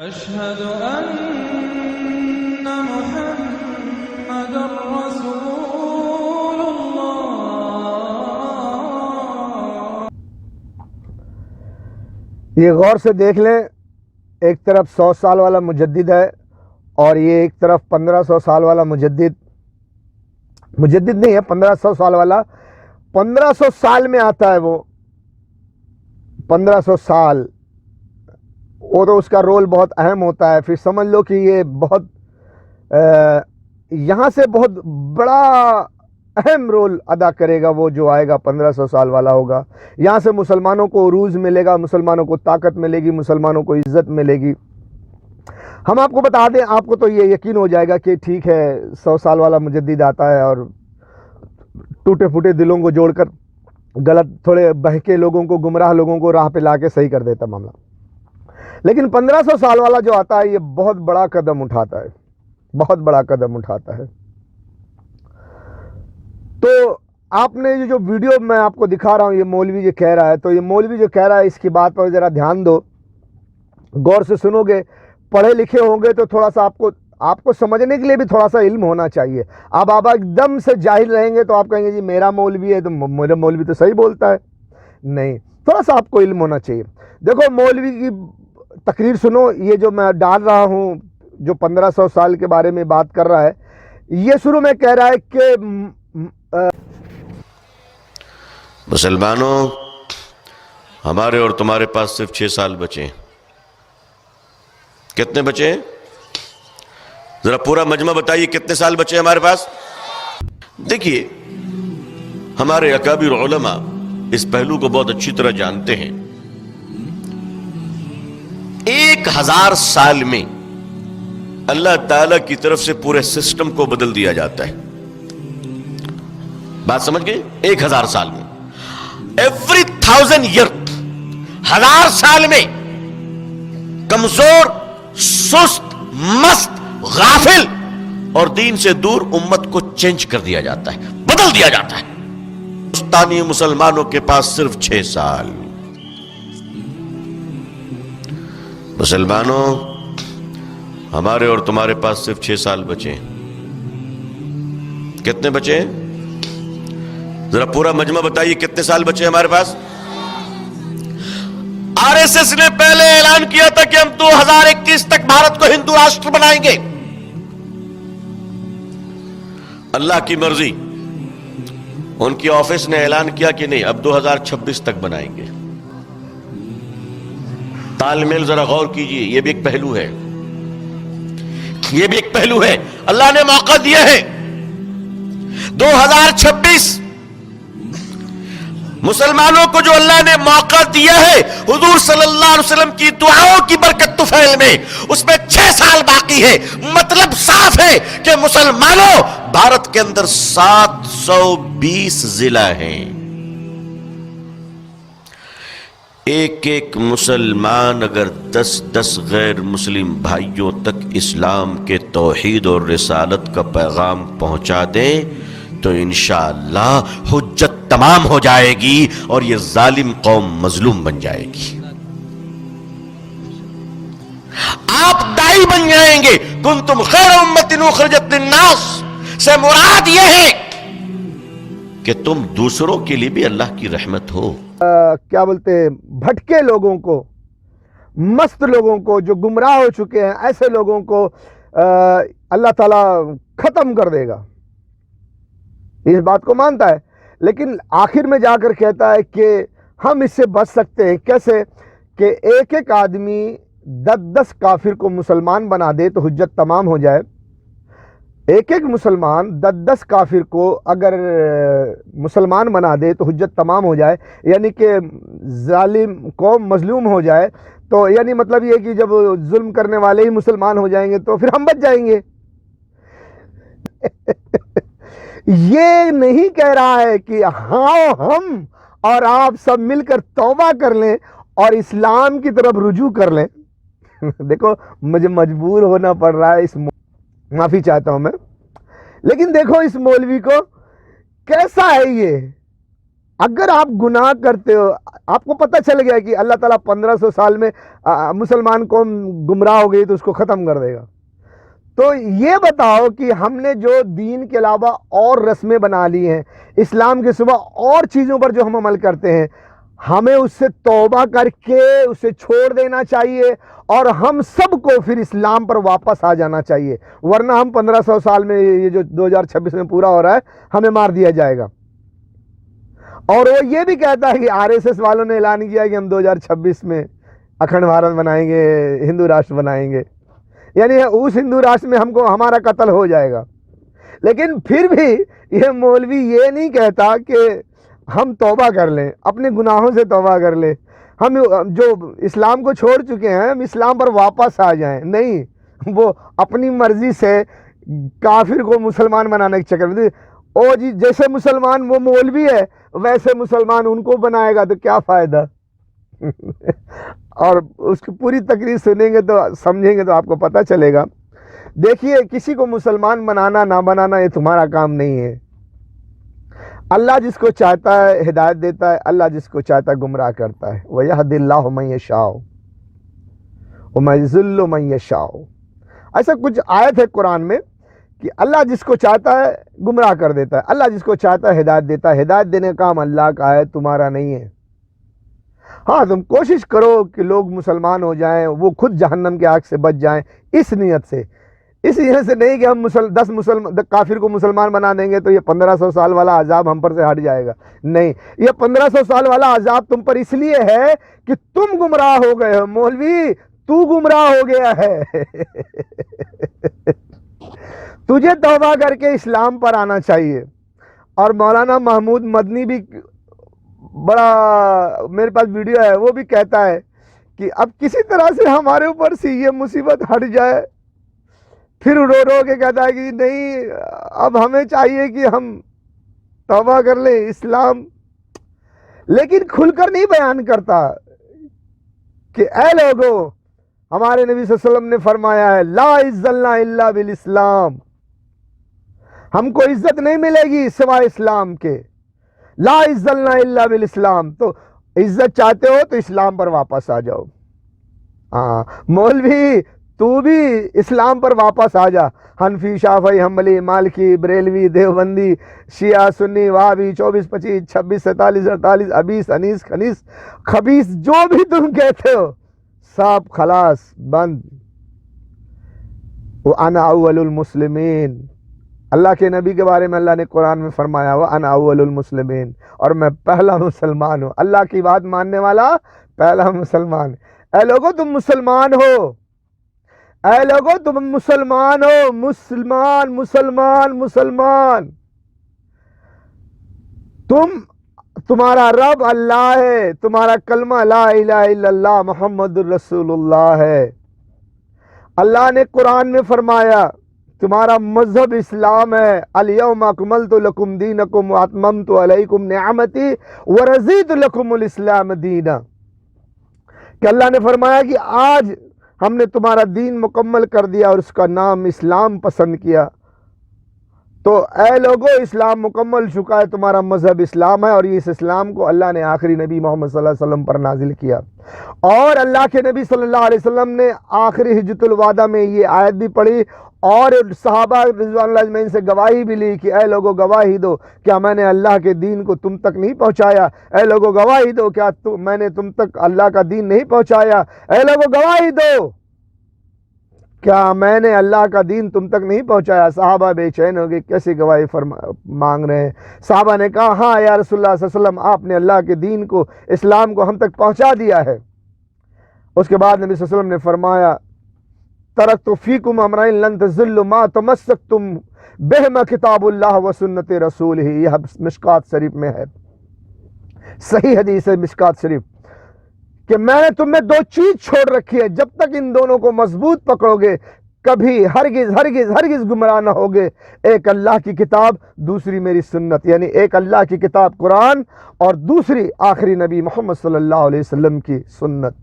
أشهد أن محمد رسول الله. یہ غور سے دیکھ لیں، ایک طرف 100 سال والا مجدد ہے اور یہ ایک طرف 1500 سال والا مجدد نہیں ہے، 1500 سال والا 1500 سال میں آتا ہے. وہ 1500 سال، وہ تو اس کا رول بہت اہم ہوتا ہے. پھر سمجھ لو کہ یہ بہت یہاں سے بہت بڑا اہم رول ادا کرے گا. وہ جو آئے گا 1500 سال والا ہوگا. یہاں سے مسلمانوں کو عروج ملے گا، مسلمانوں کو طاقت ملے گی، مسلمانوں کو عزت ملے گی. ہم آپ کو بتا دیں، آپ کو تو یہ یقین ہو جائے گا کہ ٹھیک ہے 100 سال والا مجدد آتا ہے اور ٹوٹے پھوٹے دلوں کو جوڑ کر غلط تھوڑے بہکے لوگوں کو، گمراہ لوگوں کو راہ پہ لا کے صحیح کر دیتا معاملہ. لیکن 1500 سال والا جو آتا ہے یہ بہت بڑا قدم اٹھاتا ہے، بہت بڑا قدم اٹھاتا ہے. تو آپ نے یہ جو ویڈیو میں آپ کو دکھا رہا ہوں، یہ مولوی جو کہہ رہا ہے، تو یہ مولوی جو کہہ رہا ہے اس کی بات پر ذرا دھیان دو، غور سے سنو گے. پڑھے لکھے ہوں گے تو تھوڑا سا آپ کو سمجھنے کے لیے بھی تھوڑا سا علم ہونا چاہیے. اب آپ ایک دم سے جاہل رہیں گے تو آپ کہیں گے جی میرا مولوی ہے تو میرا مولوی تو صحیح بولتا ہے. نہیں، تھوڑا سا آپ کو علم ہونا چاہیے. دیکھو مولوی کی تقریر سنو. یہ جو میں ڈال رہا ہوں، جو 1500 سال کے بارے میں بات کر رہا ہے، یہ شروع میں کہہ رہا ہے کہ مسلمانوں، ہمارے اور تمہارے پاس صرف 6 سال بچے ہیں. کتنے بچے ہیں؟ ذرا پورا مجمع بتائیے کتنے سال بچے ہیں ہمارے پاس. دیکھیے، ہمارے اکابر علماء اس پہلو کو بہت اچھی طرح جانتے ہیں. 1000 سال میں اللہ تعالی کی طرف سے پورے سسٹم کو بدل دیا جاتا ہے. بات سمجھ گئے؟ 1000 سال میں، ایوری 1000 ایئر، 1000 سال میں کمزور، سست، مست، غافل اور دین سے دور امت کو چینج کر دیا جاتا ہے، بدل دیا جاتا ہے. ہندوستانی مسلمانوں کے پاس صرف 6 سال. مسلمانوں، ہمارے اور تمہارے پاس صرف 6 سال بچے ہیں. کتنے بچے ہیں؟ ذرا پورا مجمع بتائیے کتنے سال بچے ہیں ہمارے پاس. RSS نے پہلے اعلان کیا تھا کہ ہم 2021 تک بھارت کو ہندو راشٹر بنائیں گے. اللہ کی مرضی، ان کی آفس نے اعلان کیا کہ نہیں، اب 2026 تک بنائیں گے. تال میل ذرا غور کیجئے، یہ بھی ایک پہلو ہے، یہ بھی ایک پہلو ہے. اللہ نے موقع دیا ہے 2026. مسلمانوں کو جو اللہ نے موقع دیا ہے حضور صلی اللہ علیہ وسلم کی دعاؤں کی برکت طفیل میں، اس میں 6 سال باقی ہے. مطلب صاف ہے کہ مسلمانوں، بھارت کے اندر 720 ضلع ہیں. ایک مسلمان اگر 10 غیر مسلم بھائیوں تک اسلام کے توحید اور رسالت کا پیغام پہنچا دیں تو انشاءاللہ حجت تمام ہو جائے گی اور یہ ظالم قوم مظلوم بن جائے گی. آپ دائی بن جائیں گے. کنتم خیر امت اخرجت للناس سے مراد یہ ہے کہ تم دوسروں کے لیے بھی اللہ کی رحمت ہو. کیا بولتے ہیں، بھٹکے لوگوں کو، مست لوگوں کو، جو گمراہ ہو چکے ہیں، ایسے لوگوں کو اللہ تعالیٰ ختم کر دے گا. اس بات کو مانتا ہے، لیکن آخر میں جا کر کہتا ہے کہ ہم اس سے بچ سکتے ہیں. کیسے؟ کہ ایک آدمی 10 کافر کو مسلمان بنا دے تو حجت تمام ہو جائے. ایک مسلمان 10 کافر کو اگر مسلمان بنا دے تو حجت تمام ہو جائے، یعنی کہ ظالم قوم مظلوم ہو جائے. تو یعنی مطلب یہ کہ جب ظلم کرنے والے ہی مسلمان ہو جائیں گے تو پھر ہم بچ جائیں گے. یہ نہیں کہہ رہا ہے کہ ہاں ہم اور آپ سب مل کر توبہ کر لیں اور اسلام کی طرف رجوع کر لیں. دیکھو مجھے مجبور ہونا پڑ رہا ہے، معافی چاہتا ہوں میں، لیکن دیکھو اس مولوی کو کیسا ہے. یہ اگر آپ گناہ کرتے ہو، آپ کو پتہ چل گیا کہ اللہ تعالیٰ 1500 سال میں مسلمان قوم گمراہ ہو گئی تو اس کو ختم کر دے گا، تو یہ بتاؤ کہ ہم نے جو دین کے علاوہ اور رسمیں بنا لی ہیں، اسلام کے صبح اور چیزوں پر جو ہم عمل کرتے ہیں، ہمیں اس سے توبہ کر کے اسے چھوڑ دینا چاہیے اور ہم سب کو پھر اسلام پر واپس آ جانا چاہیے، ورنہ ہم 1500 سال میں یہ جو 2026 میں پورا ہو رہا ہے ہمیں مار دیا جائے گا۔ اور وہ یہ بھی کہتا ہے کہ RSS والوں نے اعلان کیا کہ ہم 2026 میں اکھنڈ بھارت بنائیں گے، ہندو راشٹر بنائیں گے، یعنی اس ہندو راشٹر میں ہمارا قتل ہو جائے گا۔ لیکن پھر بھی یہ مولوی یہ نہیں کہتا کہ ہم توبہ کر لیں، اپنے گناہوں سے توبہ کر لیں، ہم جو اسلام کو چھوڑ چکے ہیں ہم اسلام پر واپس آ جائیں، نہیں، وہ اپنی مرضی سے کافر کو مسلمان بنانے کے چکر میں، او جی جیسے مسلمان وہ مولوی ہے ویسے مسلمان ان کو بنائے گا تو کیا فائدہ؟ اور اس کی پوری تقریر سنیں گے تو سمجھیں گے تو آپ کو پتہ چلے گا۔ دیکھیے، کسی کو مسلمان بنانا نہ بنانا یہ تمہارا کام نہیں ہے، اللہ جس کو چاہتا ہے ہدایت دیتا ہے، اللہ جس کو چاہتا ہے گمراہ کرتا ہے۔ وَيَهْدِ اللَّهُ مَن يَشَاءُ وَيُضِلُّ مَن يَشَاءُ، ایسا کچھ آیت ہے قرآن میں کہ اللہ جس کو چاہتا ہے گمراہ کر دیتا ہے، اللہ جس کو چاہتا ہے ہدایت دیتا ہے۔ ہدایت دینے کا کام اللہ کا ہے، تمہارا نہیں ہے۔ ہاں تم کوشش کرو کہ لوگ مسلمان ہو جائیں، وہ خود جہنم کے آگ سے بچ جائیں، اس نیت سے، اس نیت سے نہیں کہ ہم 10 کافر کو مسلمان بنا دیں گے تو یہ 1500 سال والا عذاب ہم پر سے ہٹ جائے گا، نہیں، یہ 1500 سال والا عذاب تم پر اس لیے ہے کہ تم گمراہ ہو گئے ہو، مولوی تو گمراہ ہو گیا ہے۔ تجھے توبہ کر کے اسلام پر آنا چاہیے۔ اور مولانا محمود مدنی بھی بڑا، میرے پاس ویڈیو ہے، وہ بھی کہتا ہے کہ اب کسی طرح سے ہمارے اوپر سے یہ مصیبت ہٹ جائے، پھر رو رو کے کہتا ہے کہ نہیں، اب ہمیں چاہیے کہ ہم توبہ کر لیں اسلام، لیکن کھل کر نہیں بیان کرتا کہ اے لوگو، ہمارے نبی صلی اللہ علیہ وسلم نے فرمایا ہے لا عزت الا بالاسلام، ہم کو عزت نہیں ملے گی سوائے اسلام کے، لا عزت الا بالاسلام، تو عزت چاہتے ہو تو اسلام پر واپس آ جاؤ۔ ہاں مولوی تو بھی اسلام پر واپس آ جا، حنفی، شافعی، حنبلی، مالکی، بریلوی، دیوبندی، شیعہ، سنی، وہابی، 24، 25، 26، 47، 48، ابیس، انیس، خنیس، خبیث، جو بھی تم کہتے ہو سب خلاص بند۔ وَأَنَا أَوَّلُ الْمُسْلِمِينَ، اللہ کے نبی کے بارے میں اللہ نے قرآن میں فرمایا وَأَنَا أَوَّلُ الْمُسْلِمِينَ، اور میں پہلا مسلمان ہوں، اللہ کی بات ماننے والا پہلا مسلمان۔ اے لوگو تم مسلمان ہو، اے لوگو تم مسلمان ہو، مسلمان مسلمان مسلمان، تمہارا رب اللہ ہے، تمہارا کلمہ لا الہ الا اللہ محمد الرسول اللہ ہے۔ اللہ نے قرآن میں فرمایا تمہارا مذہب اسلام ہے، الیوم اکملت لکم دینکم واتممت علیکم نعمتی ورضیت لکم الاسلام دینا، کہ اللہ نے فرمایا کہ آج ہم نے تمہارا دین مکمل کر دیا اور اس کا نام اسلام پسند کیا۔ تو اے لوگو اسلام مکمل چکا ہے، تمہارا مذہب اسلام ہے، اور اس اسلام کو اللہ نے آخری نبی محمد صلی اللہ علیہ وسلم پر نازل کیا۔ اور اللہ کے نبی صلی اللہ علیہ وسلم نے آخری حجۃ الوداع میں یہ آیت بھی پڑھی اور صحابہ رضوان اللہ اجمعین سے گواہی بھی لی کہ اے لوگو گواہی دو، کیا میں نے اللہ کے دین کو تم تک نہیں پہنچایا؟ اے لوگو گواہی دو، کیا میں نے تم تک اللہ کا دین نہیں پہنچایا؟ اے لوگو گواہی دو، کیا میں نے اللہ کا دین تم تک نہیں پہنچایا؟ صحابہ بے چین ہو گئے، کیسی گواہی مانگ رہے ہیں؟ صحابہ نے کہا ہاں یا رسول اللہ صلی اللہ علیہ وسلم، آپ نے اللہ کے دین کو، اسلام کو ہم تک پہنچا دیا ہے۔ اس کے بعد نبی صلی اللہ علیہ وسلم نے فرمایا ترکت فیکم امرین لن تضلوا ما تمسکتم بہما کتاب اللہ و سنت رسولہ، یہ مشکات شریف میں ہے، صحیح حدیث ہے مشکات شریف، کہ میں نے تم میں 2 چیز چھوڑ رکھی ہے، جب تک ان دونوں کو مضبوط پکڑو گے کبھی ہرگز ہرگز ہرگز گمراہ نہ ہوگے، ایک اللہ کی کتاب، دوسری میری سنت، یعنی ایک اللہ کی کتاب قرآن اور دوسری آخری نبی محمد صلی اللہ علیہ وسلم کی سنت۔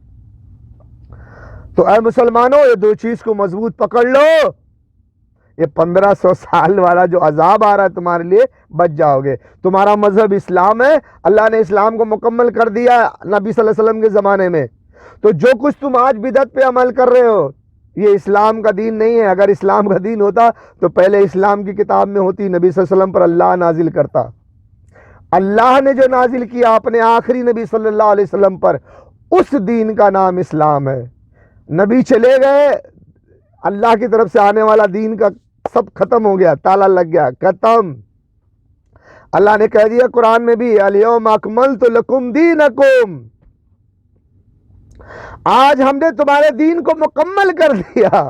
تو اے مسلمانوں، یہ 2 چیز کو مضبوط پکڑ لو، یہ 1500 سال والا جو عذاب آ رہا ہے تمہارے لیے بچ جاؤ گے. تمہارا مذہب اسلام ہے, اللہ نے اسلام کو مکمل کر دیا نبی صلی اللہ علیہ وسلم کے زمانے میں. تو جو کچھ تم آج بدعت پہ عمل کر رہے ہو یہ اسلام کا دین نہیں ہے. اگر اسلام کا دین ہوتا تو پہلے اسلام کی کتاب میں ہوتی, نبی صلی اللہ علیہ وسلم پر اللہ نازل کرتا. اللہ نے جو نازل کیا اپنے آخری نبی صلی اللہ علیہ وسلم پر, اس دین کا نام اسلام ہے. نبی چلے گئے, اللہ کی طرف سے آنے والا دین کا سب ختم ہو گیا, تالا لگ گیا, ختم. اللہ نے کہہ دیا قرآن میں بھی, الیوم اکملت لکم دینکم, آج ہم نے تمہارے دین کو مکمل کر دیا,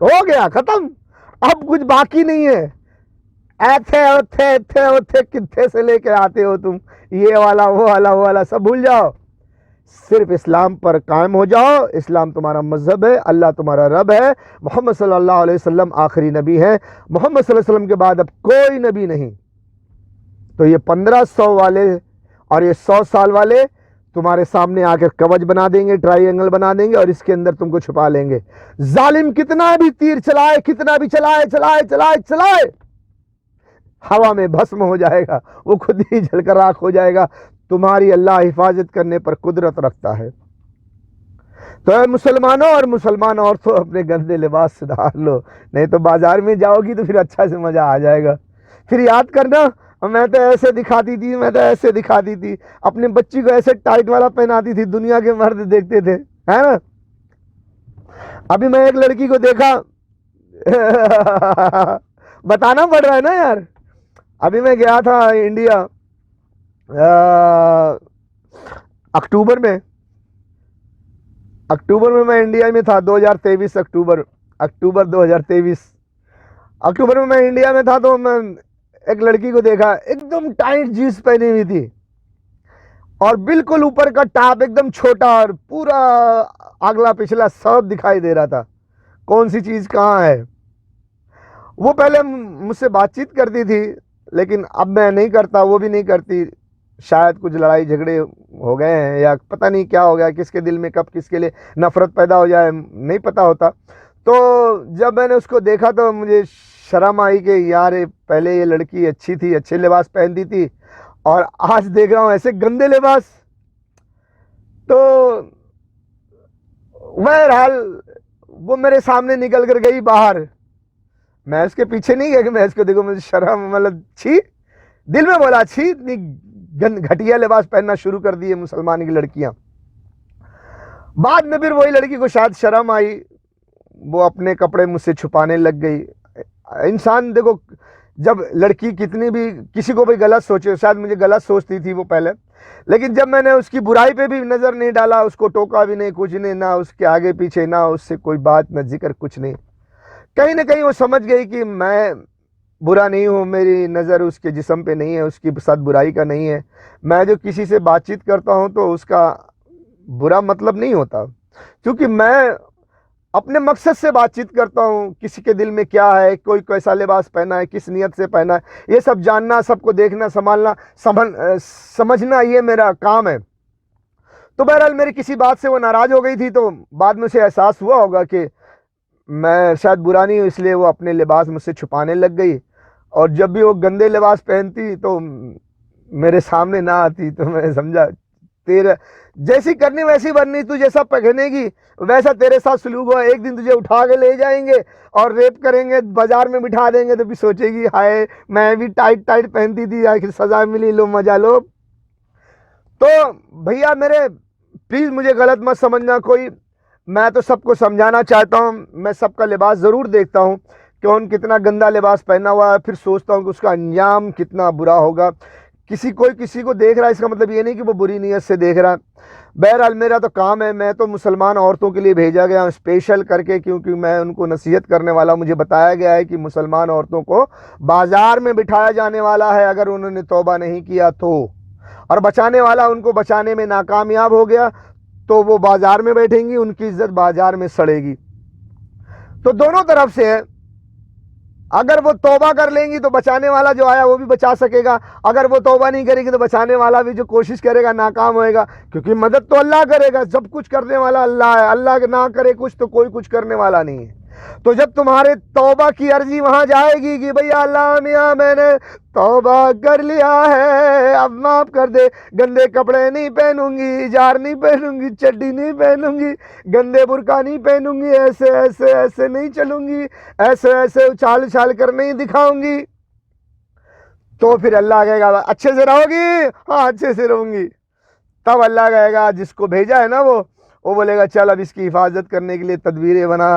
ہو گیا ختم, اب کچھ باقی نہیں ہے. ایتھے کتھے سے لے کے آتے ہو تم, یہ والا وہ والا وہ والا سب بھول جاؤ, صرف اسلام پر قائم ہو جاؤ. اسلام تمہارا مذہب ہے, اللہ تمہارا رب ہے, محمد صلی اللہ علیہ وسلم آخری نبی ہے, محمد صلی اللہ علیہ وسلم کے بعد اب کوئی نبی نہیں. تو یہ 1500 والے اور یہ 100 سال والے تمہارے سامنے آ کر کوچ بنا دیں گے, ٹرائی اینگل بنا دیں گے, اور اس کے اندر تم کو چھپا لیں گے. ظالم کتنا بھی تیر چلائے, کتنا بھی چلائے, ہوا میں بھسم ہو جائے گا, وہ خود ہی جل کر راکھ ہو جائے گا. تمہاری اللہ حفاظت کرنے پر قدرت رکھتا ہے. تو اے مسلمانوں اور مسلمان عورتوں, اپنے گندے لباس سدھار لو, نہیں تو بازار میں جاؤ گی تو پھر اچھا سے مزہ آ جائے گا. پھر یاد کرنا, میں تو ایسے دکھاتی تھی, میں تو ایسے دکھاتی تھی, اپنی بچی کو ایسے ٹائٹ والا پہناتی تھی, دنیا کے مرد دیکھتے تھے, ہے نا. ابھی میں ایک لڑکی کو دیکھا, بتانا پڑ رہا ہے نا یار. ابھی میں گیا تھا انڈیا اکتوبر میں میں انڈیا میں تھا, 2023 اکتوبر 2023 اکتوبر میں انڈیا میں تھا. تو میں ایک لڑکی کو دیکھا, ایک دم ٹائٹ جینس پہنی ہوئی تھی, اور بالکل اوپر کا ٹاپ ایک دم چھوٹا, اور پورا اگلا پچھلا سب دکھائی دے رہا تھا. کون سی چیز کہاں ہے. وہ پہلے مجھ سے بات چیت کرتی تھی, لیکن اب میں نہیں کرتا, وہ بھی نہیں کرتی. شاید کچھ لڑائی جھگڑے ہو گئے ہیں, یا پتہ نہیں کیا ہو گیا, کس کے دل میں کب کس کے لیے نفرت پیدا ہو جائے نہیں پتہ ہوتا. تو جب میں نے اس کو دیکھا تو مجھے شرم آئی کہ یار پہلے یہ لڑکی اچھی تھی, اچھے لباس پہنتی تھی, اور آج دیکھ رہا ہوں ایسے گندے لباس. تو بہرحال وہ میرے سامنے نکل کر گئی باہر, میں اس کے پیچھے نہیں گیا کہ میں اس کو دیکھوں, مجھے شرم, مطلب چھی, دل میں بولا چھی, اتنی گھٹیا لباس پہننا شروع کر دیے مسلمان کی لڑکیاں. بعد میں پھر وہی لڑکی کو شاید شرم آئی, وہ اپنے کپڑے مجھ سے چھپانے لگ گئی. انسان دیکھو, جب لڑکی کتنی بھی کسی کو بھی غلط سوچے, شاید مجھے غلط سوچتی تھی وہ پہلے, لیکن جب میں نے اس کی برائی پہ بھی نظر نہیں ڈالا, اس کو ٹوکا بھی نہیں, کچھ نہیں, نہ اس کے آگے پیچھے, نہ اس سے کوئی بات, نہ ذکر, کچھ نہیں, کہیں نہ کہیں وہ سمجھ گئی کہ میں برا نہیں ہوں, میری نظر اس کے جسم پہ نہیں ہے, اس کی ساتھ برائی کا نہیں ہے. میں جو کسی سے بات چیت کرتا ہوں تو اس کا برا مطلب نہیں ہوتا, کیونکہ میں اپنے مقصد سے بات چیت کرتا ہوں. کسی کے دل میں کیا ہے, کوئی کیسا لباس پہنا ہے, کس نیت سے پہنا ہے, یہ سب جاننا, سب کو دیکھنا, سنبھالنا, سمجھنا, یہ میرا کام ہے. تو بہرحال میری کسی بات سے وہ ناراض ہو گئی تھی, تو بعد میں اسے احساس ہوا ہوگا کہ میں شاید برا نہیں ہوں, اس لیے وہ اپنے لباس مجھ سے چھپانے لگ گئی. اور جب بھی وہ گندے لباس پہنتی تو میرے سامنے نہ آتی, تو میں سمجھا تیرا جیسی کرنی ویسی بننی, تو جیسا پہنے گی ویسا تیرے ساتھ سلوک ہوا. ایک دن تجھے اٹھا کے لے جائیں گے اور ریپ کریں گے, بازار میں بٹھا دیں گے, تو بھی سوچے گی ہائے میں بھی ٹائٹ پہنتی تھی, آخر سزا ملی, لو مزہ لو. تو بھیا میرے پلیز مجھے غلط مت سمجھنا کوئی, میں تو سب کو سمجھانا چاہتا ہوں. میں سب کا لباس ضرور دیکھتا ہوں, کون کتنا گندا لباس پہنا ہوا ہے, پھر سوچتا ہوں کہ اس کا انجام کتنا برا ہوگا. کوئی کسی کو دیکھ رہا ہے, اس کا مطلب یہ نہیں کہ وہ بری نیت سے دیکھ رہا. بہرحال میرا تو کام ہے, میں تو مسلمان عورتوں کے لیے بھیجا گیا ہوں اسپیشل کر کے, کیونکہ میں ان کو نصیحت کرنے والا. مجھے بتایا گیا ہے کہ مسلمان عورتوں کو بازار میں بٹھایا جانے والا ہے اگر انہوں نے توبہ نہیں کیا تو, اور بچانے والا ان کو بچانے میں ناکامیاب ہو گیا تو وہ بازار میں بیٹھیں گی, ان کی عزت بازار میں سڑے گی. تو دونوں طرف سے ہے, اگر وہ توبہ کر لیں گی تو بچانے والا جو آیا وہ بھی بچا سکے گا, اگر وہ توبہ نہیں کرے گی تو بچانے والا بھی جو کوشش کرے گا ناکام ہوئے گا, کیونکہ مدد تو اللہ کرے گا, سب کچھ کرنے والا اللہ ہے. اللہ نہ کرے کچھ تو کوئی کچھ کرنے والا نہیں ہے. تو جب تمہارے توبہ کی عرضی وہاں جائے گی کہ بھئی اللہ میاں میں نے توبہ کر لیا ہے، اب معاف کر دے، گندے کپڑے نہیں پہنوں گی، اجار نہیں پہنوں گی، چڈی نہیں پہنوں گی، گندے برقع نہیں پہنوں گی، ایسے ایسے ایسے نہیں چلوں گی، ایسے ایسے اچھال اچھال کر نہیں دکھاؤں گی، تو پھر اللہ کہے گا اچھے سے رہو گی؟ ہاں اچھے سے رہوں گی۔ تب اللہ کہے گا جس کو بھیجا ہے نا وہ بولے گا چل اب اس کی حفاظت کرنے کے لیے تدبیریں بنا،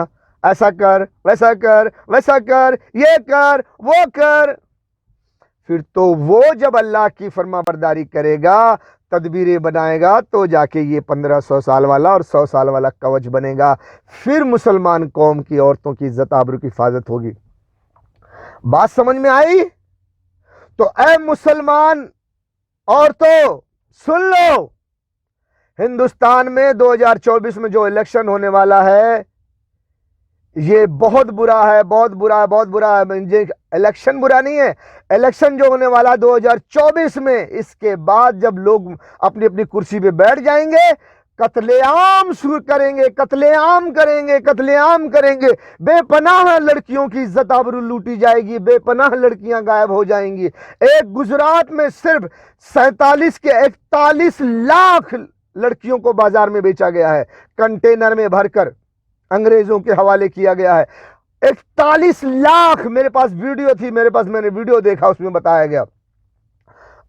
ایسا کر، ویسا کر، ویسا کر، یہ کر، وہ کر۔ پھر تو وہ جب اللہ کی فرما برداری کرے گا، تدبیریں بنائے گا، تو جا کے یہ 1500 سال والا اور 100 سال والا کوچ بنے گا۔ پھر مسلمان قوم کی عورتوں کی عزت آبرو کی حفاظت ہوگی۔ بات سمجھ میں آئی؟ تو اے مسلمان عورتوں سن لو، ہندوستان میں 2024 میں جو الیکشن ہونے والا ہے یہ بہت برا ہے، بہت برا ہے، بہت برا ہے۔ الیکشن برا نہیں ہے، الیکشن جو ہونے والا 2024 میں، اس کے بعد جب لوگ اپنی اپنی کرسی پہ بیٹھ جائیں گے، قتل عام شروع کریں گے، قتل عام کریں گے، قتل عام کریں گے، بے پناہ لڑکیوں کی عزت آبرو لوٹی جائے گی، بے پناہ لڑکیاں غائب ہو جائیں گی۔ ایک گجرات میں صرف 47 کے 41 لاکھ لڑکیوں کو بازار میں بیچا گیا ہے، کنٹینر میں بھر کر انگریزوں کے حوالے کیا گیا ہے۔ 41 لاکھ، میرے پاس ویڈیو تھی، میرے پاس، میں نے ویڈیو دیکھا، اس میں بتایا گیا،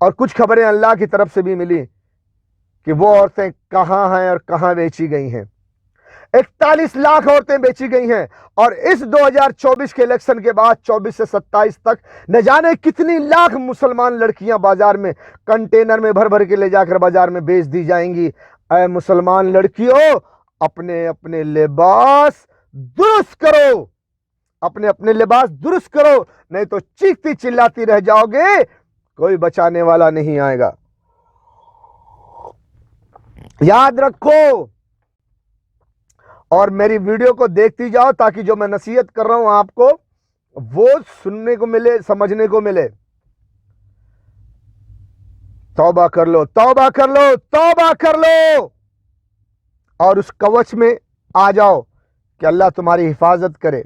اور کچھ خبریں اللہ کی طرف سے بھی ملی کہ وہ عورتیں کہاں ہیں اور کہاں بیچی گئی ہیں۔ 41 لاکھ عورتیں بیچی گئی ہیں، اور اس 2024 کے الیکشن کے بعد 24 سے 27 تک نہ جانے کتنی لاکھ مسلمان لڑکیاں بازار میں کنٹینر میں بھر بھر کے لے جا کر بازار میں بیچ دی جائیں گی۔ اے مسلمان لڑکیوں، اپنے اپنے لباس درست کرو، اپنے اپنے لباس درست کرو، نہیں تو چیختی چلاتی رہ جاؤ گے، کوئی بچانے والا نہیں آئے گا۔ یاد رکھو، اور میری ویڈیو کو دیکھتی جاؤ تاکہ جو میں نصیحت کر رہا ہوں آپ کو وہ سننے کو ملے، سمجھنے کو ملے۔ توبہ کر لو، توبہ کر لو، توبہ کر لو، اور اس کوچ میں آ جاؤ کہ اللہ تمہاری حفاظت کرے۔